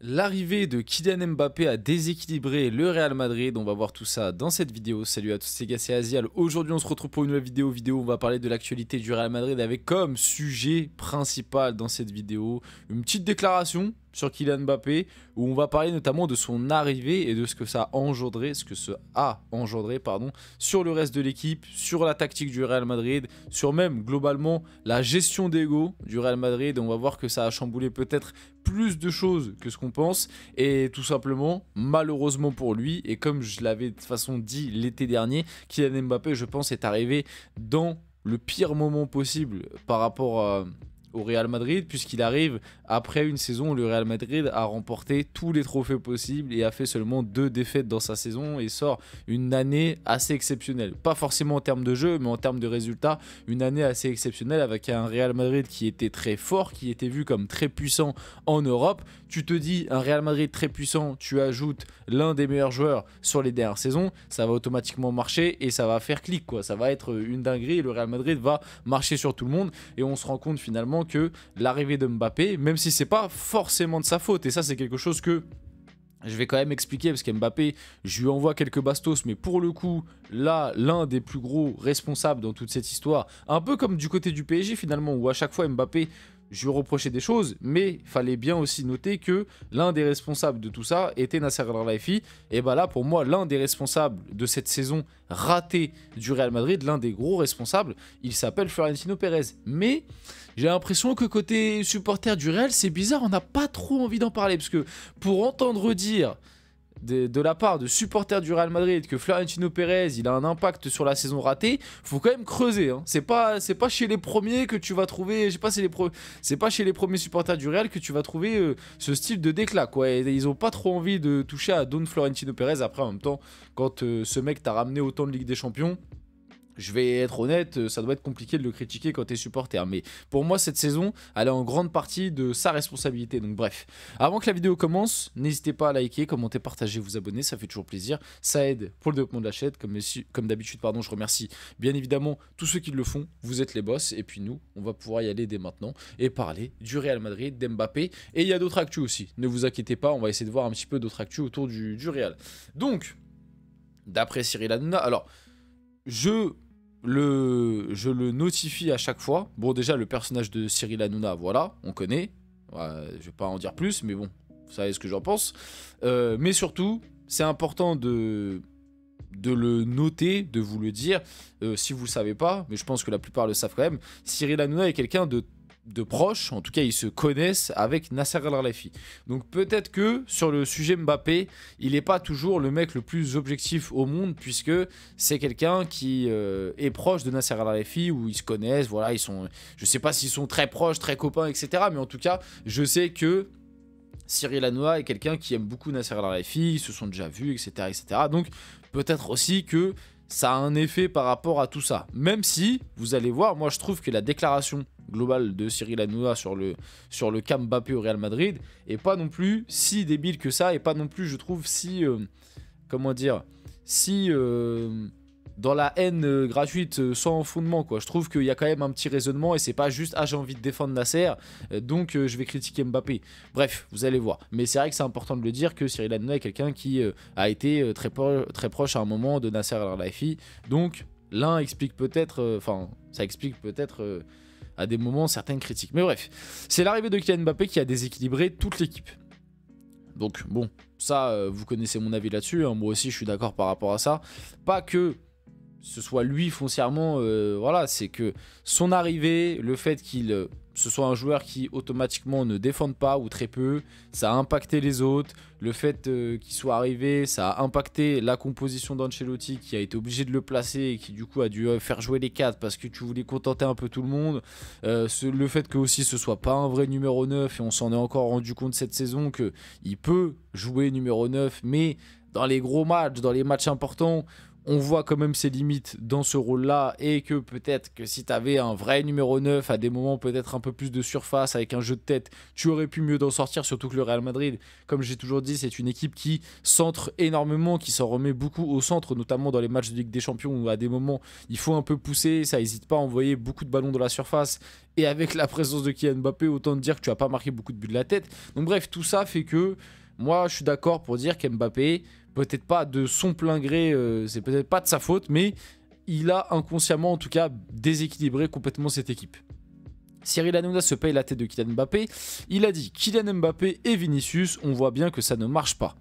L'arrivée de Kylian Mbappé a déséquilibré le Real Madrid. On va voir tout ça dans cette vidéo. Salut à tous, c'est gars, c'est Azial. Aujourd'hui, on se retrouve pour une nouvelle vidéo. On va parler de l'actualité du Real Madrid avec comme sujet principal dans cette vidéo une petite déclaration sur Kylian Mbappé où on va parler notamment de son arrivée et de ce que ça a engendré, sur le reste de l'équipe, sur la tactique du Real Madrid, sur même globalement la gestion d'ego du Real Madrid. On va voir que ça a chamboulé peut-être plus de choses que ce qu'on pense et tout simplement, malheureusement pour lui, et comme je l'avais de toute façon dit l'été dernier, Kylian Mbappé, je pense, est arrivé dans le pire moment possible par rapport au Real Madrid, puisqu'il arrive après une saison où le Real Madrid a remporté tous les trophées possibles et a fait seulement 2 défaites dans sa saison et sort une année assez exceptionnelle. Pas forcément en termes de jeu, mais en termes de résultats, une année assez exceptionnelle avec un Real Madrid qui était très fort, qui était vu comme très puissant en Europe. Tu te dis, un Real Madrid très puissant, tu ajoutes l'un des meilleurs joueurs sur les dernières saisons, ça va automatiquement marcher et ça va faire clic, quoi. Ça va être une dinguerie et le Real Madrid va marcher sur tout le monde et on se rend compte finalement que l'arrivée de Mbappé, même si c'est pas forcément de sa faute, et ça c'est quelque chose que je vais quand même expliquer parce qu'Mbappé, je lui envoie quelques bastos, mais pour le coup, là, l'un des plus gros responsables dans toute cette histoire, un peu comme du côté du PSG finalement, où à chaque fois Mbappé, je lui reprochais des choses, mais il fallait bien aussi noter que l'un des responsables de tout ça était Nasser Al-Khelaifi. Et bah là, pour moi, l'un des responsables de cette saison ratée du Real Madrid, l'un des gros responsables, il s'appelle Florentino Pérez. Mais j'ai l'impression que côté supporter du Real, c'est bizarre, on n'a pas trop envie d'en parler, parce que pour entendre dire de la part de supporters du Real Madrid que Florentino Pérez il a un impact sur la saison ratée, faut quand même creuser, hein. C'est pas chez les premiers que tu vas trouver, je sais pas, c'est pas chez les premiers supporters du Real que tu vas trouver ce style de déclat, quoi. Et ils ont pas trop envie de toucher à Don Florentino Pérez. Après, en même temps, quand ce mec t'a ramené autant de Ligue des Champions, je vais être honnête, ça doit être compliqué de le critiquer quand t'es supporter. Mais pour moi, cette saison, elle est en grande partie de sa responsabilité. Donc bref, avant que la vidéo commence, n'hésitez pas à liker, commenter, partager, vous abonner, ça fait toujours plaisir. Ça aide pour le développement de la chaîne. Comme d'habitude, je remercie bien évidemment tous ceux qui le font. Vous êtes les boss. Et puis nous, on va pouvoir y aller dès maintenant et parler du Real Madrid, d'Mbappé. Et il y a d'autres actus aussi. Ne vous inquiétez pas, on va essayer de voir un petit peu d'autres actus autour du Real. Donc, d'après Cyril Hanouna, alors... Je le notifie à chaque fois. Bon, déjà, le personnage de Cyril Hanouna, voilà, on connaît. Je vais pas en dire plus, mais bon, vous savez ce que j'en pense. Mais surtout, c'est important de le noter, de vous le dire. Si vous le savez pas, mais je pense que la plupart le savent quand même, Cyril Hanouna est quelqu'un de proches, en tout cas ils se connaissent avec Nasser Al-Khelaifi. Donc peut-être que sur le sujet Mbappé, il n'est pas toujours le mec le plus objectif au monde, puisque c'est quelqu'un qui est proche de Nasser Al-Khelaifi, où ils se connaissent, voilà, je sais pas s'ils sont très proches, très copains, etc. Mais en tout cas, je sais que Cyril Hanouna est quelqu'un qui aime beaucoup Nasser Al-Khelaifi, ils se sont déjà vus, etc. etc. Donc peut-être aussi que ça a un effet par rapport à tout ça. Même si, vous allez voir, moi je trouve que la déclaration globale de Cyril Hanouna sur le cas Mbappé au Real Madrid est pas non plus si débile que ça, et pas non plus, je trouve, si... comment dire, si... dans la haine gratuite sans fondement, quoi. Je trouve qu'il y a quand même un petit raisonnement et c'est pas juste j'ai envie de défendre Nasser, donc je vais critiquer Mbappé. Bref, vous allez voir. Mais c'est vrai que c'est important de le dire que Cyril Hanouna est quelqu'un qui a été très proche à un moment de Nasser Al-Khelaifi. Donc l'un explique peut-être, ça explique peut-être à des moments certaines critiques. Mais bref, c'est l'arrivée de Kylian Mbappé qui a déséquilibré toute l'équipe. Donc bon, ça, vous connaissez mon avis là-dessus, hein. Moi aussi je suis d'accord par rapport à ça. Pas que ce soit lui foncièrement, voilà, c'est que son arrivée, le fait qu'il ce soit un joueur qui automatiquement ne défende pas ou très peu, ça a impacté les autres. Le fait qu'il soit arrivé, ça a impacté la composition d'Ancelotti qui a été obligé de le placer et qui du coup a dû faire jouer les 4 parce que tu voulais contenter un peu tout le monde. Le fait que aussi ce soit pas un vrai numéro 9, et on s'en est encore rendu compte cette saison qu'il peut jouer numéro 9, mais dans les gros matchs, dans les matchs importants On voit quand même ses limites dans ce rôle-là et que peut-être que si tu avais un vrai numéro 9 à des moments peut-être un peu plus de surface avec un jeu de tête, tu aurais pu mieux d'en sortir, surtout que le Real Madrid, comme j'ai toujours dit, c'est une équipe qui centre énormément, qui s'en remet beaucoup au centre, notamment dans les matchs de Ligue des Champions où à des moments il faut un peu pousser, ça n'hésite pas à envoyer beaucoup de ballons dans la surface et avec la présence de Kylian Mbappé, autant te dire que tu n'as pas marqué beaucoup de buts de la tête. Donc bref, tout ça fait que moi je suis d'accord pour dire qu'Mbappé, peut-être pas de son plein gré, c'est peut-être pas de sa faute, mais il a inconsciemment en tout cas déséquilibré complètement cette équipe. Cyril Hanouna se paye la tête de Kylian Mbappé. Il a dit Kylian Mbappé et Vinicius, on voit bien que ça ne marche pas.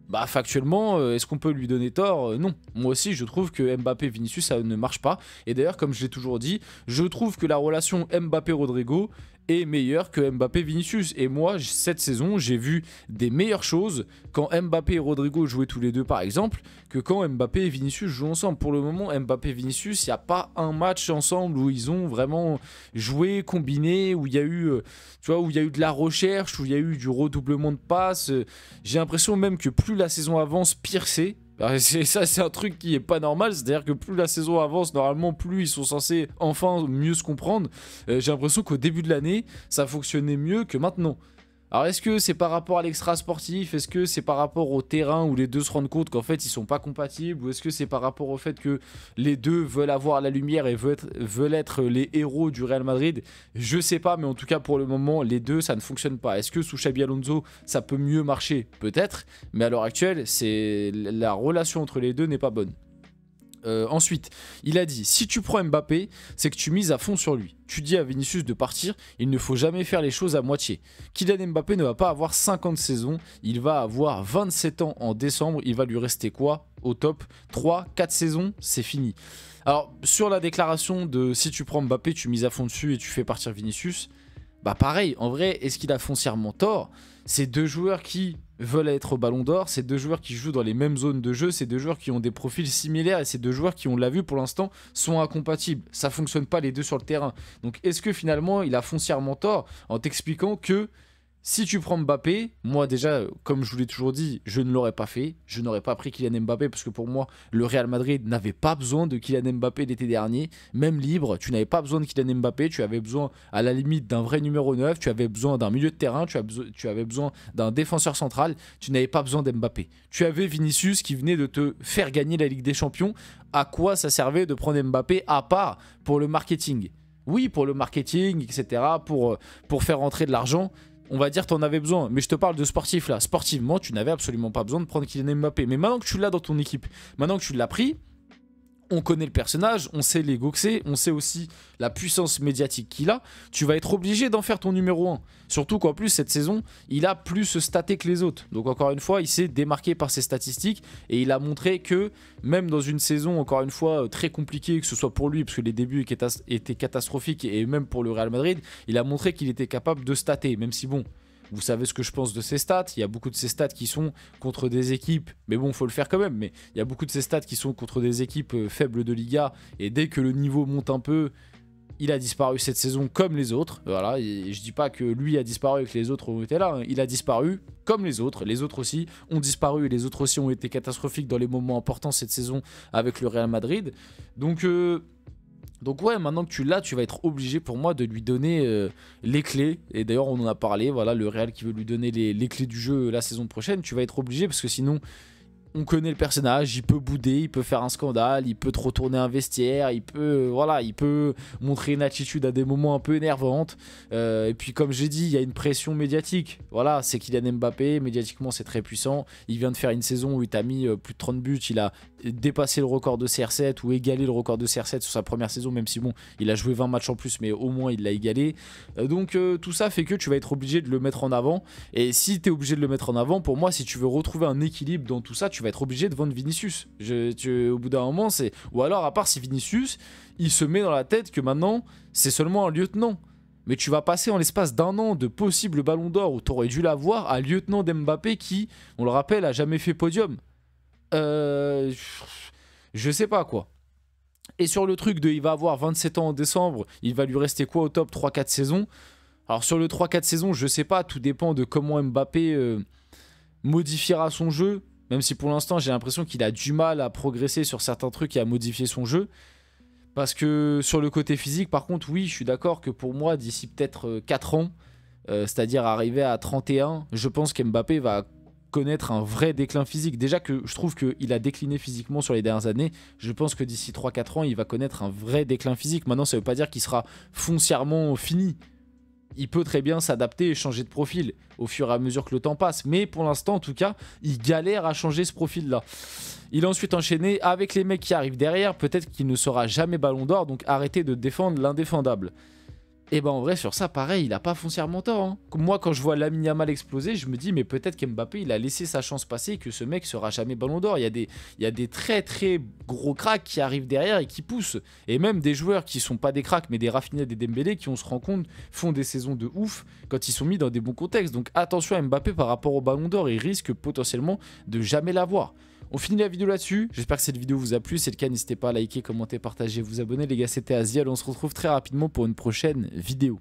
Bah factuellement, est-ce qu'on peut lui donner tort? Non. Moi aussi, je trouve que Mbappé et Vinicius, ça ne marche pas. Et d'ailleurs, comme je l'ai toujours dit, je trouve que la relation Mbappé-Rodrigo est meilleure que Mbappé-Vinicius. Et moi, cette saison, j'ai vu des meilleures choses quand Mbappé et Rodrigo jouaient tous les deux, par exemple, que quand Mbappé et Vinicius jouent ensemble. Pour le moment, Mbappé et Vinicius, il n'y a pas un match ensemble où ils ont vraiment joué, combiné, où il y a eu, tu vois, où il y a eu de la recherche, où il y a eu du redoublement de passes. J'ai l'impression même que plus la saison avance, pire c'est. Ça, c'est un truc qui est pas normal, c'est-à-dire que plus la saison avance, normalement, plus ils sont censés enfin mieux se comprendre. J'ai l'impression qu'au début de l'année, ça fonctionnait mieux que maintenant. Alors, est-ce que c'est par rapport à l'extra sportif? Est-ce que c'est par rapport au terrain où les deux se rendent compte qu'en fait ils sont pas compatibles? Ou est-ce que c'est par rapport au fait que les deux veulent avoir la lumière et veulent être les héros du Real Madrid? Je sais pas, mais en tout cas pour le moment, les deux ça ne fonctionne pas. Est-ce que sous Xabi Alonso ça peut mieux marcher? Peut-être, mais à l'heure actuelle, la relation entre les deux n'est pas bonne. Ensuite, il a dit, si tu prends Mbappé, c'est que tu mises à fond sur lui. Tu dis à Vinicius de partir, il ne faut jamais faire les choses à moitié. Kylian Mbappé ne va pas avoir 50 saisons, il va avoir 27 ans en décembre, il va lui rester quoi au top? 3-4 saisons, c'est fini. Alors, sur la déclaration de si tu prends Mbappé, tu mises à fond dessus et tu fais partir Vinicius, bah pareil, en vrai, est-ce qu'il a foncièrement tort? C'est deux joueurs qui veulent être au Ballon d'Or, c'est deux joueurs qui jouent dans les mêmes zones de jeu, c'est deux joueurs qui ont des profils similaires et c'est deux joueurs qui, on l'a vu pour l'instant, sont incompatibles. Ça fonctionne pas les deux sur le terrain. Donc est-ce que finalement il a foncièrement tort en t'expliquant que si tu prends Mbappé, moi déjà, comme je vous l'ai toujours dit, je ne l'aurais pas fait. Je n'aurais pas pris Kylian Mbappé parce que pour moi, le Real Madrid n'avait pas besoin de Kylian Mbappé l'été dernier. Même libre, tu n'avais pas besoin de Kylian Mbappé. Tu avais besoin, à la limite, d'un vrai numéro 9. Tu avais besoin d'un milieu de terrain. Tu avais besoin d'un défenseur central. Tu n'avais pas besoin d'Mbappé. Tu avais Vinicius qui venait de te faire gagner la Ligue des Champions. À quoi ça servait de prendre Mbappé à part pour le marketing? Oui, pour le marketing, etc. Pour faire rentrer de l'argent. On va dire t'en avais besoin, mais je te parle de sportif là. Sportivement, tu n'avais absolument pas besoin de prendre Kylian Mbappé. Mais maintenant que tu l'as dans ton équipe, maintenant que tu l'as pris, on connaît le personnage, on sait l'ego que c'est, on sait aussi la puissance médiatique qu'il a. Tu vas être obligé d'en faire ton numéro 1. Surtout qu'en plus, cette saison, il a plus staté que les autres. Donc encore une fois, il s'est démarqué par ses statistiques et il a montré que même dans une saison, encore une fois, très compliquée, que ce soit pour lui, parce que les débuts étaient catastrophiques, et même pour le Real Madrid, il a montré qu'il était capable de stater, même si bon... Vous savez ce que je pense de ces stats. Il y a beaucoup de ces stats qui sont contre des équipes, mais bon, il faut le faire quand même. Mais il y a beaucoup de ces stats qui sont contre des équipes faibles de Liga. Et dès que le niveau monte un peu, il a disparu cette saison comme les autres. Voilà. Et je dis pas que lui a disparu et que les autres ont été là. Il a disparu comme les autres. Les autres aussi ont disparu et les autres aussi ont été catastrophiques dans les moments importants cette saison avec le Real Madrid. Donc ouais, maintenant que tu l'as, tu vas être obligé pour moi de lui donner les clés. Et d'ailleurs, on en a parlé, voilà, le Real qui veut lui donner les clés du jeu la saison prochaine. Tu vas être obligé parce que sinon, on connaît le personnage, il peut bouder, il peut faire un scandale, il peut te retourner un vestiaire, il peut montrer une attitude à des moments un peu énervante. Et puis comme j'ai dit, il y a une pression médiatique. Voilà, c'est Kylian Mbappé, médiatiquement c'est très puissant. Il vient de faire une saison où il t'a mis plus de 30 buts, il a dépassé le record de CR7 ou égalé le record de CR7 sur sa première saison, même si bon, il a joué 20 matchs en plus, mais au moins il l'a égalé. Donc tout ça fait que tu vas être obligé de le mettre en avant. Et si tu es obligé de le mettre en avant, pour moi, si tu veux retrouver un équilibre dans tout ça, tu vas être obligé de vendre Vinicius. Au bout d'un moment, c'est... Ou alors, à part si Vinicius, il se met dans la tête que maintenant, c'est seulement un lieutenant. Mais tu vas passer en l'espace d'un an de possible ballon d'or où tu aurais dû l'avoir à lieutenant d'Mbappé qui, on le rappelle, a jamais fait podium. Je sais pas quoi. Et sur le truc de il va avoir 27 ans en décembre, il va lui rester quoi au top 3-4 saisons? Alors sur le 3-4 saisons, je sais pas, tout dépend de comment Mbappé modifiera son jeu. Même si pour l'instant, j'ai l'impression qu'il a du mal à progresser sur certains trucs et à modifier son jeu. Parce que sur le côté physique, par contre, oui, je suis d'accord que pour moi, d'ici peut-être 4 ans, c'est-à-dire arriver à 31, je pense qu'Mbappé va connaître un vrai déclin physique. Déjà que je trouve qu'il a décliné physiquement sur les dernières années, je pense que d'ici 3-4 ans, il va connaître un vrai déclin physique. Maintenant, ça ne veut pas dire qu'il sera foncièrement fini. Il peut très bien s'adapter et changer de profil au fur et à mesure que le temps passe. Mais pour l'instant, en tout cas, il galère à changer ce profil-là. Il a ensuite enchaîné avec les mecs qui arrivent derrière. Peut-être qu'il ne sera jamais ballon d'or, donc arrêtez de défendre l'indéfendable. Et ben en vrai, sur ça, pareil, il a pas foncièrement tort. Hein. Moi, quand je vois Lamine Yamal exploser, je me dis, mais peut-être qu'Mbappé, il a laissé sa chance passer et que ce mec sera jamais ballon d'or. Il y a des très très gros cracks qui arrivent derrière et qui poussent. Et même des joueurs qui sont pas des cracks, mais des Rafinha, des Dembélé, qui on se rend compte, font des saisons de ouf quand ils sont mis dans des bons contextes. Donc attention à Mbappé par rapport au ballon d'or, il risque potentiellement de jamais l'avoir. On finit la vidéo là-dessus, j'espère que cette vidéo vous a plu, si c'est le cas n'hésitez pas à liker, commenter, partager, vous abonner les gars, c'était Aziel, on se retrouve très rapidement pour une prochaine vidéo.